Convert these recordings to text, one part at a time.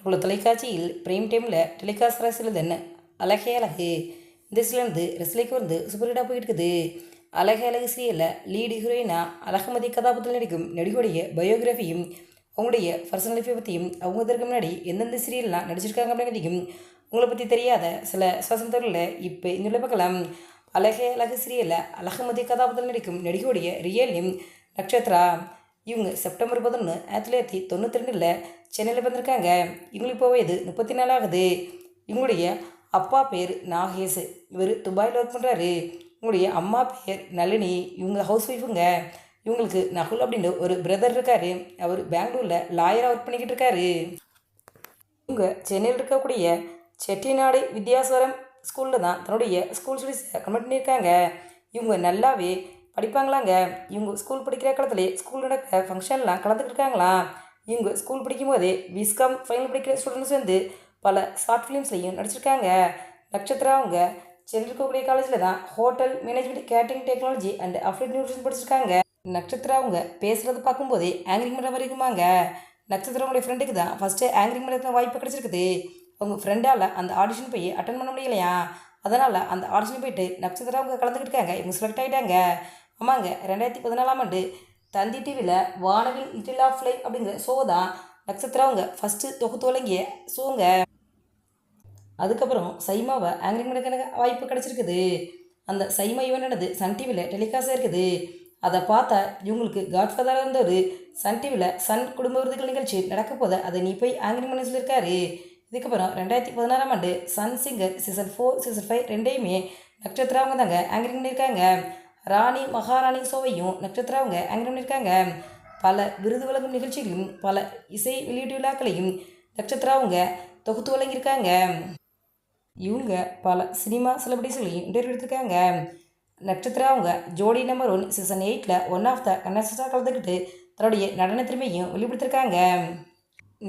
பிரபல தொலைக்காட்சியில் பிரைம் டைமில் டெலிகாஸ்ட் சிலதுன்னு அழகே அழகு. இந்த சீரியல் ரசிலைக்கு சூப்பர் ஹிட்டாக போயிட்டு இருக்குது. அழகே அழகு சீரியலில் லீடு ஹீரோயினாக அழகுமதி கதாபாத்திரத்தில் நடிக்கும் நடிகையுடைய பயோகிராஃபியும் அவங்களுடைய பர்சனல் லைஃப்பை பற்றியும் அவங்க இதற்கு முன்னாடி எந்தெந்த சீரியல்லாம் நடிச்சிருக்காங்க அப்படிங்கிறதையும் உங்களை பற்றி தெரியாத சில சுவாசம் தகவலில் இப்போ இந்த பார்க்கலாம். அழகே அழகு சீரியலில் அழகுமதி கதாபாத்திரத்தில் நடிக்கும் நடிகையுடைய ரியல் நேம் நக்ஷத்ரா. இவங்க செப்டம்பர் 11 1992 சென்னையில் பிறந்திருக்காங்க. இவங்களுக்கு இப்போ வயது 34 ஆகுது. இவங்களுடைய அப்பா பேர் நாகேஷ், இவர் துபாயில் ஒர்க் பண்ணுறாரு. இவங்களுடைய அம்மா பேர் நளினி, இவங்க ஹவுஸ் ஒய்ஃபுங்க. இவங்களுக்கு நகுல் அப்படின்ற ஒரு பிரதர் இருக்கார், அவர் பெங்களூரில் லாயராக ஒர்க் பண்ணிக்கிட்டு இருக்காரு. இவங்க சென்னையில் இருக்கக்கூடிய செட்டிநாடு வித்யாஸ்வரம் ஸ்கூலில் தான் தன்னுடைய ஸ்கூல் ஸ்டடீஸை கம்ப்ளீட் பண்ணியிருக்காங்க. இவங்க நல்லாவே படிப்பாங்களாங்க. இவங்க ஸ்கூல் படிக்கிற காலத்துலேயே ஸ்கூல் நடக்க ஃபங்க்ஷன்லாம் கலந்துக்கிட்டு இருக்காங்களாம். இவங்க ஸ்கூல் படிக்கும் போதே விஸ்காம் ஃபைனல் படிக்கிற ஸ்டூடெண்ட்ஸ் பல ஷார்ட் ஃபிலிம்ஸ்லையும் நடிச்சிருக்காங்க. நட்சத்திரா அவங்க சென்னை இருக்கக்கூடிய காலேஜில் தான் hotel management, catering technology and applied nutrition படிச்சிருக்காங்க. நட்சத்திரா அவங்க பேசுகிறது பார்க்கும்போதே ஆங்கரிங் பண்ணுற மாதிரி இருக்குமாங்க. நட்சத்திரங்களுடைய ஃப்ரெண்டுக்கு தான் ஃபஸ்ட்டு ஆங்கரிங் பண்ணுறதுக்கு வாய்ப்பு கிடச்சிருக்குது. அவங்க ஃப்ரெண்டால் அந்த ஆடிஷன் போய் அட்டன் பண்ண முடியலையா, அதனால் அந்த ஆடிஷன் போயிட்டு நட்சத்திரா அவங்க கலந்துக்கிட்டு இருக்காங்க. இவங்க செலக்ட் ஆகிட்டாங்க. ஆமாங்க, 2014 தந்தி டிவியில் வானவில் லிட்டில் ஆஃப் லைஃப் அப்படிங்கிற ஷோ தான் நட்சத்திரா அவங்க ஃபஸ்ட்டு தொகுத்து வழங்கிய ஷோங்க. அதுக்கப்புறம் சைமாவை ஆங்கரிங் பண்ண வாய்ப்பு கிடச்சிருக்குது. அந்த சைமா ஈவெண்ட் சன் டிவியில் டெலிகாஸ்டாக இருக்குது. அதை பார்த்தா இவங்களுக்கு காட்ஃபாதராக இருந்த ஒரு சன் டிவியில் சன் குடும்ப விருதுகள் நிகழ்ச்சி நடக்க போத அதை நீ போய் ஆங்கரிங் பண்ண சொல்லியிருக்காரு. இதுக்கப்புறம் 2016 சன் சிங்கர் சீசன் 4 சீசன் 5 ரெண்டையுமே நட்சத்திரா அவங்க தாங்க ஆங்கரிங் பண்ணியிருக்காங்க. ராணி மகாராணி ஷோவையும் நட்சத்திரா அவங்க ஆங்கரிங் பண்ணியிருக்காங்க. பல விருது வழங்கும் நிகழ்ச்சிகளையும் பல இசை வெளியீட்டு விழாக்களையும் நட்சத்திரா அவங்க தொகுத்து வழங்கியிருக்காங்க. இவங்க பல சினிமா செலிபிரிட்டிஸ்களையும் இன்டர்வியூ எடுத்திருக்காங்க. நட்சத்திரா அவங்க Jodi number 1 season 8 one of the கண்டஸ்டன்ஸாக கலந்துக்கிட்டு தன்னுடைய நடன திறமையும் வெளிப்படுத்திருக்காங்க.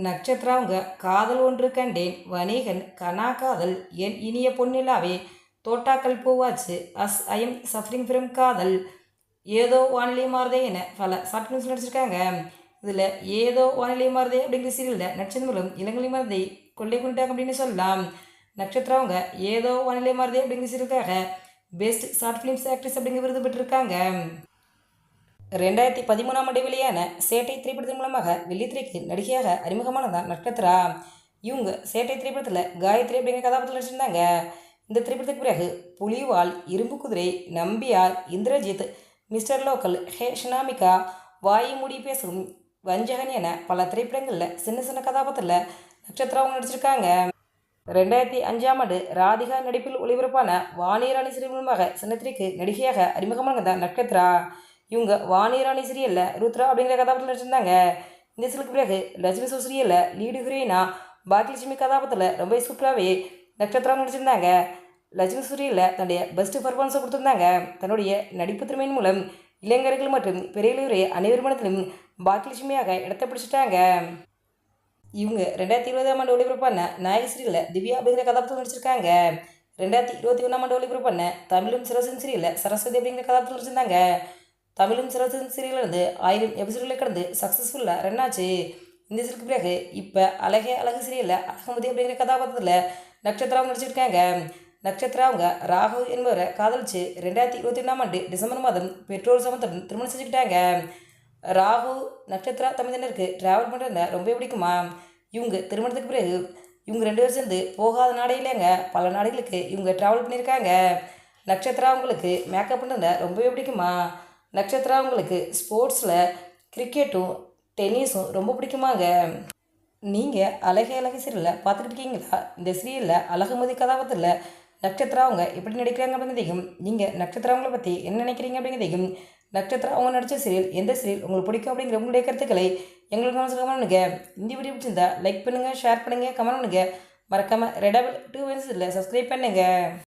நட்சத்திரா அவங்க காதல் ஒன்று கண்டேன், வணிகன், கனா Kaadhal, En Iniya Ponnilave, Thottakkal Poovachu, as I am suffering from Kadhal, Yedho வானிலை மாறுதே என பல ஷார்ட் ஃபிலிம்ஸ் நடிச்சிருக்காங்க. இதில் ஏதோ வானிலை மாறுதே அப்படிங்கிற சீரியலில் நடிச்சது மூலம் இளங்கலை மருதை கொள்ளை கொண்டாங்க அப்படின்னு சொல்லலாம். நட்சத்திரா அவங்க ஏதோ வானிலை மாறுதே அப்படிங்கிற சீரியலுக்காக பெஸ்ட் ஷார்ட் ஃபிலிம்ஸ் ஆக்ட்ரஸ் அப்படிங்கிற விருது பெற்றிருக்காங்க. 2013 வெளியான சேட்டை திரைப்படத்தின் மூலமாக வெள்ளித்திரைக்கு நடிகையாக அறிமுகமானதான் நட்சத்திரா. இவங்க சேட்டை திரைப்படத்தில் காயத்ரி அப்படிங்கிற கதாபாத்திரம் நடிச்சிருந்தாங்க. இந்த திரைப்படத்துக்கு பிறகு புலிவால், இரும்பு குதிரை, நம்பியார், இந்திரஜித், மிஸ்டர் லோக்கல், ஹே ஷனாமிகா, வாயு மூடி பேசும், வஞ்சகன் என பல திரைப்படங்களில் சின்ன சின்ன கதாபாத்திரத்தில் நட்சத்திரா அவங்க நடிச்சிருக்காங்க. 2005 ராதிகா நடிப்பில் ஒளிபரப்பான வாணிராணி சீரியல் மூலமாக சின்னத்திரைக்கு நடிகையாக அறிமுகமானதான் நட்சத்திரா. இவங்க வாணிராணி சீரியலில் ருத்ரா அப்படிங்கிற கதாபாத்திரம் நடிச்சிருந்தாங்க. இந்த சீரியலுக்கு பிறகு லட்சுமி சீரியலில் லீடு ஹீரோயினா பாக்கியலட்சுமி கதாபாத்திரத்தில் ரொம்ப சூப்பராகவே நட்சத்திரா நடிச்சிருந்தாங்க. லட்சுமி சீரியலில் தன்னுடைய பெஸ்ட் பர்ஃபார்மன்ஸை கொடுத்துருந்தாங்க. தன்னுடைய நடிப்பு திறமையின் மூலம் இளைஞர்கள் மற்றும் பெரியவரை அனைவர் மனத்திலும் பாக்கியலட்சுமியாக இடத்தை பிடிச்சிட்டாங்க. இவங்க 2020 ஒளிபரப்பான நாயகி சீரியலில் திவ்யா அப்படிங்கிற கதாபாத்திரம் நடிச்சிருக்காங்க. 2021 ஒளிபரப்பான தமிழும் சரஸ்வதி சீரியலில் சரஸ்வதி அப்படிங்கிற கதாபாத்திரம் நடிச்சிருந்தாங்க. தமிழும் சரஸ்வதி சீரியல் 1000 எபிசோடுகளை கடந்து சக்ஸஸ்ஃபுல்லாக ரன் ஆச்சு. இந்த சீரியலுக்கு பிறகு இப்போ அழகே அழகு சீரியலில் அழகுமதி அப்படிங்கிற கதாபாத்திரத்தில் நட்சத்திரா நடிச்சிருக்காங்க. நட்சத்திரா அவங்க ராகு என்பவரை காதலிச்சு 2021 டிசம்பர் மாதம் பெற்றோர் சமத்துடன் திருமணம் செஞ்சுக்கிட்டாங்க. ராகு நட்சத்திரா தமிழருக்கு ட்ராவல் பண்ணுறத ரொம்ப பிடிக்குமா. இவங்க திருமணத்துக்கு பிறகு இவங்க 2 பேரும் சேர்ந்து போகாத நாடே இல்லைங்க, பல நாடுகளுக்கு இவங்க ட்ராவல் பண்ணியிருக்காங்க. நட்சத்திரா அவங்களுக்கு மேக்கப் பண்ணுறத ரொம்பவே பிடிக்குமா. நட்சத்திரா அவங்களுக்கு ஸ்போர்ட்ஸில் கிரிக்கெட்டும் டென்னிஸும் ரொம்ப பிடிக்குமாங்க. நீங்கள் அழகே அழகு சீரியலில் பார்த்துக்கிட்டு இருக்கீங்களா? இந்த சீரியலில் அழகுமதி கதாபாத்திரத்தில் நட்சத்திரா அவங்க எப்படி நடிக்கிறாங்க அப்படிங்கிறதையும் நீங்கள் நட்சத்திரா அவங்கள பற்றி என்ன நினைக்கிறீங்க அப்படிங்கிறதையும் நட்சத்திரா அவங்க நடித்த சீரியல் எந்த சீரியல் உங்களுக்கு பிடிக்கும் அப்படிங்கிற உங்களுடைய கருத்துக்களை எங்களுக்கு கமெண்ட் பண்ணுங்கள். இந்த வீடியோ பிடிச்சிருந்தா லைக் பண்ணுங்கள், ஷேர் பண்ணுங்கள், கமெண்ட் பண்ணுங்கள். மறக்காமல் ரெட் டபுள் 2 சப்ஸ்கிரைப் பண்ணுங்கள்.